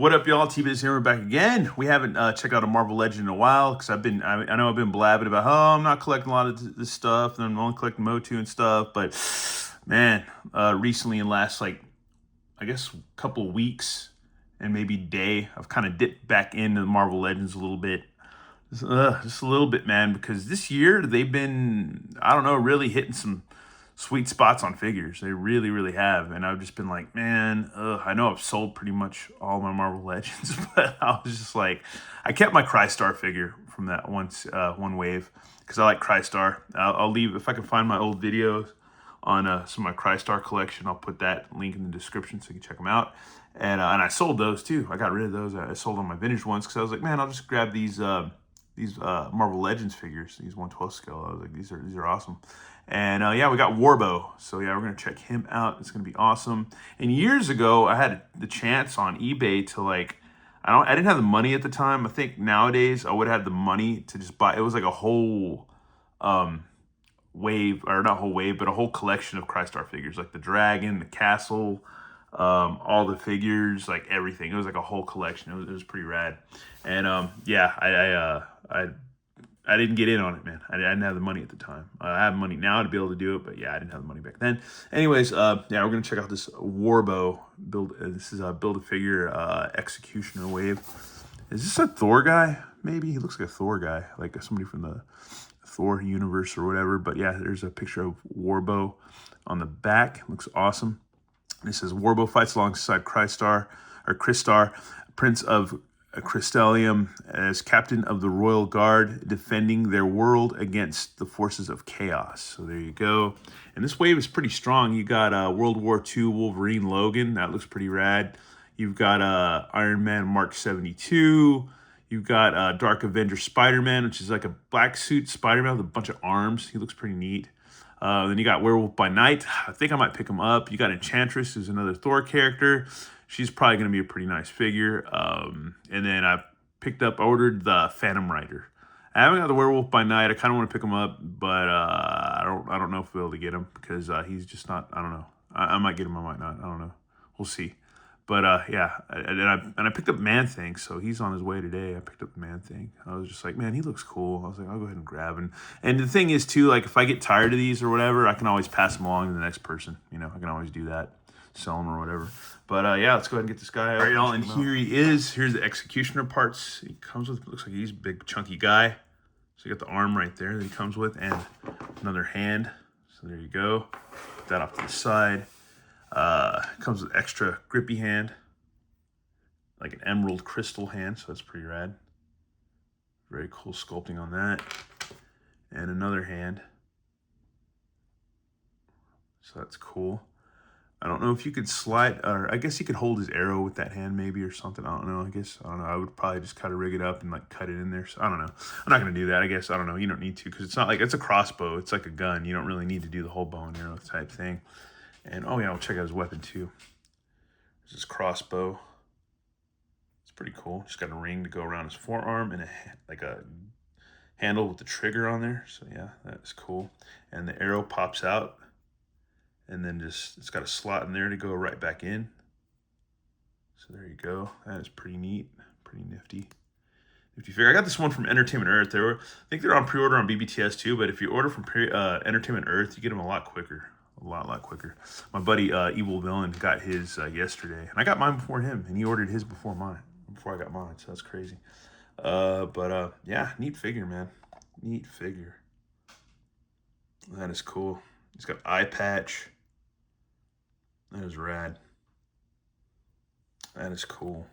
What up, y'all? T-Biz here. We're back again. We haven't checked out a Marvel Legend in a while because I know I've been blabbing about, oh, I'm not collecting a lot of this stuff, and I'm only collecting Motu and stuff. But man, recently in last I guess couple of weeks and maybe day, I've kind of dipped back into the Marvel Legends a little bit. Just a little bit, man, because this year they've been, I don't know, really hitting some sweet spots on figures. They really, really have. And I've just been like, man, I know I've sold pretty much all my Marvel Legends, but I was just like, I kept my Crystar figure from that one wave because I like Crystar. I'll leave, if I can find my old videos on some of my Crystar collection, I'll put that link in the description so you can check them out. And I sold those too. I got rid of those. I sold on my vintage ones because I was like, man, I'll just grab these Marvel Legends figures, these 1/12 scale. I was like, these are awesome. And yeah, we got Warbow. So yeah, we're gonna check him out. It's gonna be awesome. And years ago, I had the chance on eBay to I didn't have the money at the time. I think nowadays I would have the money to just buy. It was like a whole wave, or not whole wave, but a whole collection of Crystar figures, like the dragon, the castle, all the figures, like everything. It was like a whole collection. It was pretty rad. And yeah, I didn't get in on it, man. I didn't have the money at the time. I have money now to be able to do it, but yeah, I didn't have the money back then. Anyways, yeah, we're gonna check out this Warbow build. This is a Build-A-Figure Executioner wave. Is this a Thor guy? Maybe he looks like a Thor guy, like somebody from the Thor universe or whatever. But yeah, there's a picture of Warbow on the back. Looks awesome. It says Warbow fights alongside Crystar, Prince of Crystalium, as captain of the Royal Guard, defending their world against the forces of chaos. So there you go. And this wave is pretty strong. You got World War II Wolverine Logan. That looks pretty rad. You've got Iron Man Mark 72. You've got Dark Avenger Spider-Man, which is like a black suit Spider-Man with a bunch of arms. He looks pretty neat. Then you got Werewolf by Night. I think I might pick him up. You got Enchantress, who's another Thor character. She's probably going to be a pretty nice figure. And then I ordered the Phantom Rider. I haven't got the Werewolf by Night. I kind of want to pick him up, but I don't know if we'll be able to get him because he's just not, I don't know. I might get him, I might not. I don't know. We'll see. But yeah, and I picked up Man-Thing, so he's on his way today. I picked up the Man-Thing. I was just like, man, he looks cool. I was like, I'll go ahead and grab him. And the thing is, too, like if I get tired of these or whatever, I can always pass them along to the next person. You know, I can always do that, sell them or whatever. But yeah, let's go ahead and get this guy out. All right, y'all, and here he is. Here's the Executioner parts. He comes with, looks like he's a big, chunky guy. So you got the arm right there that he comes with, and another hand. So there you go. Put that off to the side. Comes with extra grippy hand, like an emerald crystal hand, so that's pretty rad. Very cool sculpting on that. And another hand. So that's cool. I don't know if you could slide, or I guess you could hold his arrow with that hand maybe or something. I don't know. I don't know. I would probably just kind of rig it up and like cut it in there. So I don't know. I'm not going to do that. I guess, I don't know. You don't need to because it's not like, it's a crossbow. It's like a gun. You don't really need to do the whole bow and arrow type thing. And oh yeah, I'll check out his weapon too. There's his crossbow. It's pretty cool. Just got a ring to go around his forearm and like a handle with the trigger on there. So yeah, that's cool. And the arrow pops out. And then it's got a slot in there to go right back in. So there you go. That is pretty neat, pretty nifty. Nifty figure. I got this one from Entertainment Earth. I think they're on pre-order on BBTS too, but if you order from Entertainment Earth, you get them a lot quicker. A lot quicker. My buddy Evil Villain got his yesterday, and I got mine before him, and he ordered his before I got mine, so that's crazy. But yeah, neat figure, man. Neat figure. That is cool. He's got eye patch. That is rad. That is cool.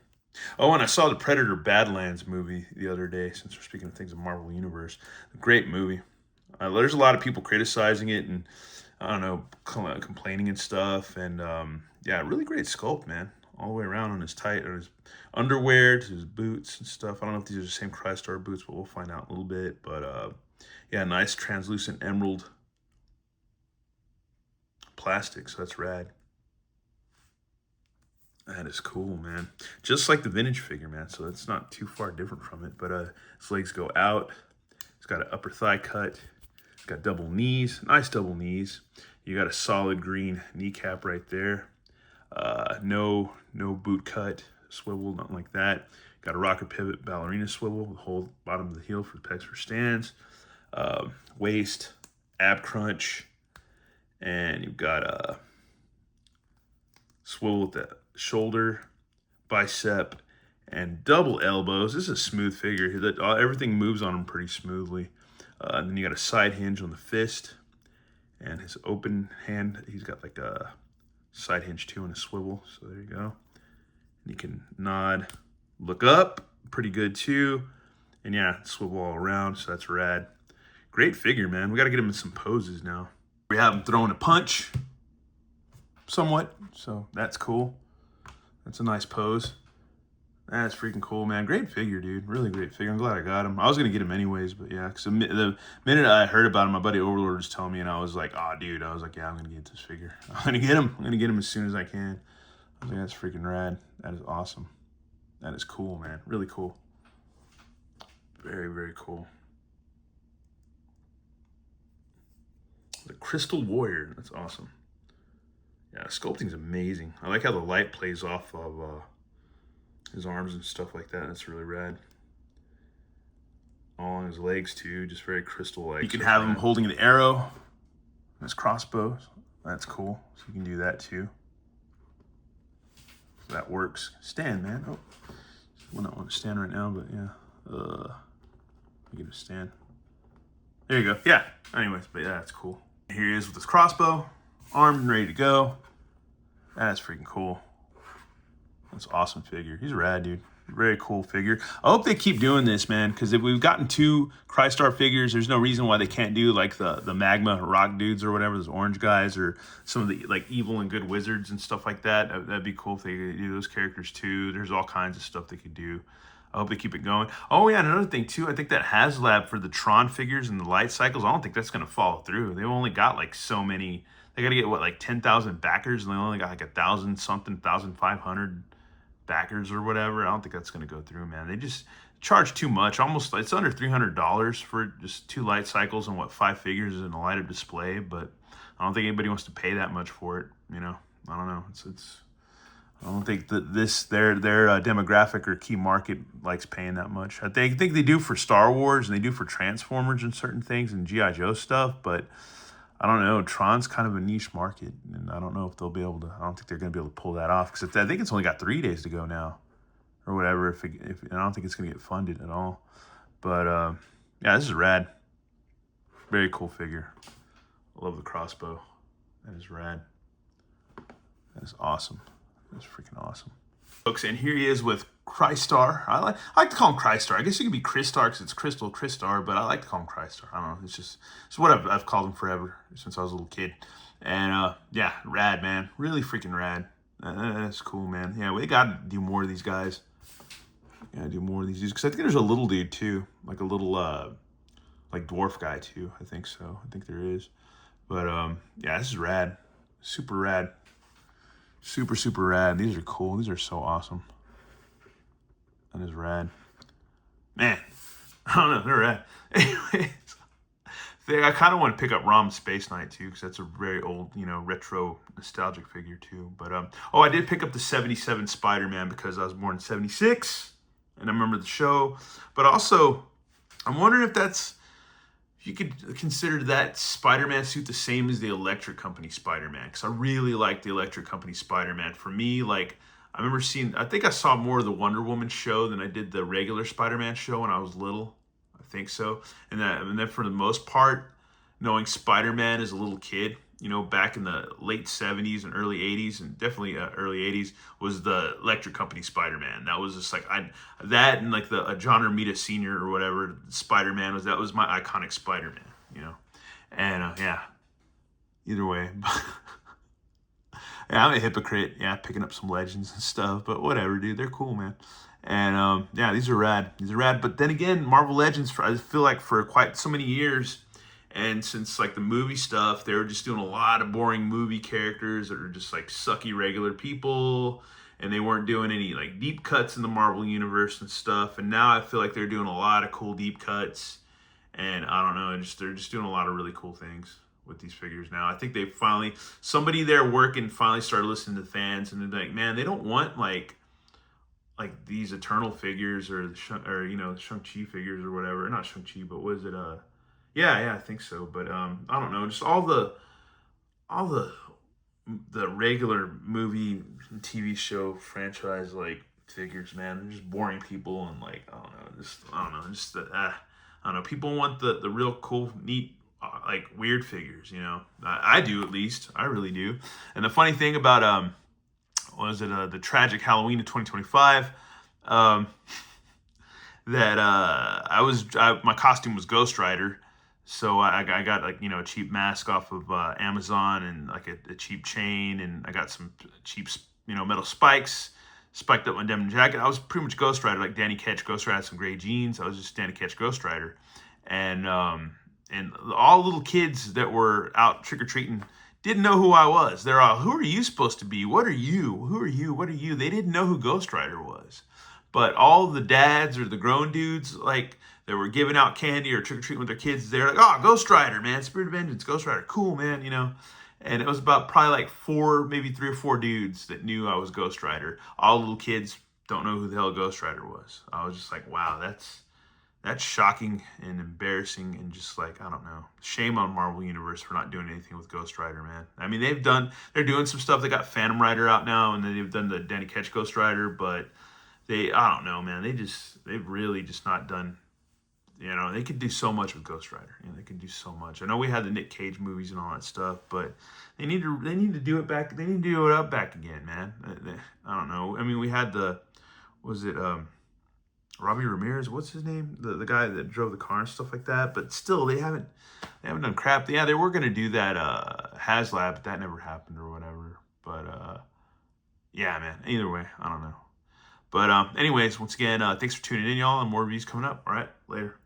Oh, and I saw the Predator Badlands movie the other day, since we're speaking of things in Marvel Universe. A great movie. There's a lot of people criticizing it and, I don't know, complaining and stuff. And yeah, really great sculpt, man. All the way around on his his underwear to his boots and stuff. I don't know if these are the same Crystar boots, but we'll find out in a little bit. But yeah, nice translucent emerald plastic, so that's rad. That is cool, man. Just like the vintage figure, man. So that's not too far different from it. But his legs go out. It's got an upper thigh cut. It's got double knees. Nice double knees. You got a solid green kneecap right there. No boot cut. swivel, nothing like that. Got a rocker pivot ballerina swivel with the whole bottom of the heel for pecs for stands. Waist, ab crunch, and you've got a swivel with the shoulder, bicep, and double elbows. This is a smooth figure. Everything moves on him pretty smoothly. And then you got a side hinge on the fist, and his open hand, he's got like a side hinge too and a swivel. So there you go. And you can nod, look up, pretty good too. And yeah, swivel all around, so that's rad. Great figure, man. We got to get him in some poses now. We have him throwing a punch, somewhat, so that's cool. That's a nice pose. That's freaking cool, man. Great figure, dude. Really great figure. I'm glad I got him. I was going to get him anyways, but yeah. Because the minute I heard about him, my buddy Overlord was telling me, and I was like, oh, dude. I was like, yeah, I'm going to get this figure. I'm going to get him. I'm going to get him as soon as I can. I was like, that's freaking rad. That is awesome. That is cool, man. Really cool. Very, very cool. The Crystal Warrior. That's awesome. Yeah, sculpting's amazing. I like how the light plays off of his arms and stuff like that. That's really rad. All on his legs too, just very crystal-like. You can have him holding an arrow. His crossbow. That's cool. So you can do that too. So that works. Stand, man. Oh, well, not want to stand right now, but yeah. Get him to stand. There you go. Yeah. Anyways, but yeah, that's cool. Here he is with his crossbow, armed and ready to go. That's freaking cool. That's an awesome figure. He's rad, dude. Very cool figure. I hope they keep doing this, man, because if we've gotten 2 Crystar figures, there's no reason why they can't do like the magma rock dudes or whatever, those orange guys, or some of the like evil and good wizards and stuff like that. That'd be cool if they could do those characters too. There's all kinds of stuff they could do. I hope they keep it going. Oh yeah, and another thing too, I think that HasLab for the Tron figures and the light cycles, I don't think that's gonna follow through. They've only got like so many. They got to get what, like 10,000 backers, and they only got like 1,000 something, 1,500 backers or whatever. I don't think that's going to go through, man. They just charge too much. Almost, it's under $300 for just 2 light cycles and what, 5 figures and a lighter display. But I don't think anybody wants to pay that much for it. You know, I don't know. I don't think that their demographic or key market likes paying that much. I think they do for Star Wars and they do for Transformers and certain things and G.I. Joe stuff, but I don't know. Tron's kind of a niche market, and I don't know if they'll be able to. I don't think they're going to be able to pull that off because I think it's only got 3 days to go now, or whatever. If I don't think it's going to get funded at all. But yeah, this is rad. Very cool figure. I love the crossbow. That is rad. That is awesome. That's freaking awesome. Folks, and here he is with Crystar. I like to call him Crystar. I guess it could be Crystar because it's Crystar, but I like to call him Crystar. I don't know. It's what I've called him forever since I was a little kid. And yeah, rad, man. Really freaking rad. That's cool, man. Yeah, we got to do more of these guys. Yeah, do more of these dudes because I think there's a little dude too, like a little like dwarf guy too. I think so. I think there is. But yeah, this is rad. Super rad. Super, super rad. These are cool. These are so awesome. That is rad. Man, I don't know. They're rad. Anyways, I kind of want to pick up Rom Space Knight too because that's a very old, retro nostalgic figure too. But oh, I did pick up the 77 Spider-Man because I was born in 76 and I remember the show. But also, I'm wondering if you could consider that Spider-Man suit the same as the Electric Company Spider-Man, because I really like the Electric Company Spider-Man. For me, like, I remember I think I saw more of the Wonder Woman show than I did the regular Spider-Man show when I was little. I think so. And then for the most part, knowing Spider-Man as a little kid, back in the late 70s and early 80s, and definitely early 80s, was the Electric Company Spider-Man. That was just like, that and like the John Romita Sr. or whatever, Spider-Man that was my iconic Spider-Man, And yeah, either way. Yeah, I'm a hypocrite, picking up some legends and stuff, but whatever, dude, they're cool, man. And yeah, these are rad. But then again, Marvel Legends, I feel like for quite so many years, and since like the movie stuff, they were just doing a lot of boring movie characters that are just like sucky regular people, and they weren't doing any like deep cuts in the Marvel universe and stuff. And now I feel like they're doing a lot of cool deep cuts, and I don't know, they're just doing a lot of really cool things with these figures now. I think somebody there working finally started listening to fans, and they're like, man, they don't want like like these Eternal figures or or the Shang-Chi figures or whatever. Not Shang-Chi, but was it yeah, I think so. But I don't know, just all the regular movie and TV show franchise like figures, man. They're just boring people and like I don't know, just I don't know. People want the real cool, neat, like weird figures. I do at least. I really do. And the funny thing about what was it the tragic Halloween of 2025, that my costume was Ghost Rider. So I got like a cheap mask off of Amazon and like a cheap chain, and I got some cheap metal spikes, spiked up my denim jacket. I was pretty much Ghost Rider, like Danny Ketch. Ghost Rider had some gray jeans. I was just Danny Ketch Ghost Rider, and all little kids that were out trick or treating didn't know who I was. They're all, who are you supposed to be? What are you? Who are you? What are you? They didn't know who Ghost Rider was. But all the dads or the grown dudes, like, that were giving out candy or trick-or-treating with their kids, they're like, oh, Ghost Rider, man, Spirit of Vengeance, Ghost Rider, cool, man, And it was about probably like maybe 3 or 4 dudes that knew I was Ghost Rider. All little kids don't know who the hell Ghost Rider was. I was just like, wow, that's shocking and embarrassing and just like, I don't know. Shame on Marvel Universe for not doing anything with Ghost Rider, man. I mean, they're doing some stuff. They got Phantom Rider out now, and then they've done the Danny Ketch Ghost Rider, but I don't know, man. They've really just not done, they could do so much with Ghost Rider. They could do so much. I know we had the Nick Cage movies and all that stuff, but they need to do it back. They need to do it up back again, man. I don't know. I mean, we had Robbie Ramirez, what's his name? The guy that drove the car and stuff like that. But still, they haven't done crap. Yeah, they were gonna do that HasLab, but that never happened or whatever. But yeah, man. Either way, I don't know. But anyways, once again, thanks for tuning in, y'all, and more reviews coming up. All right, later.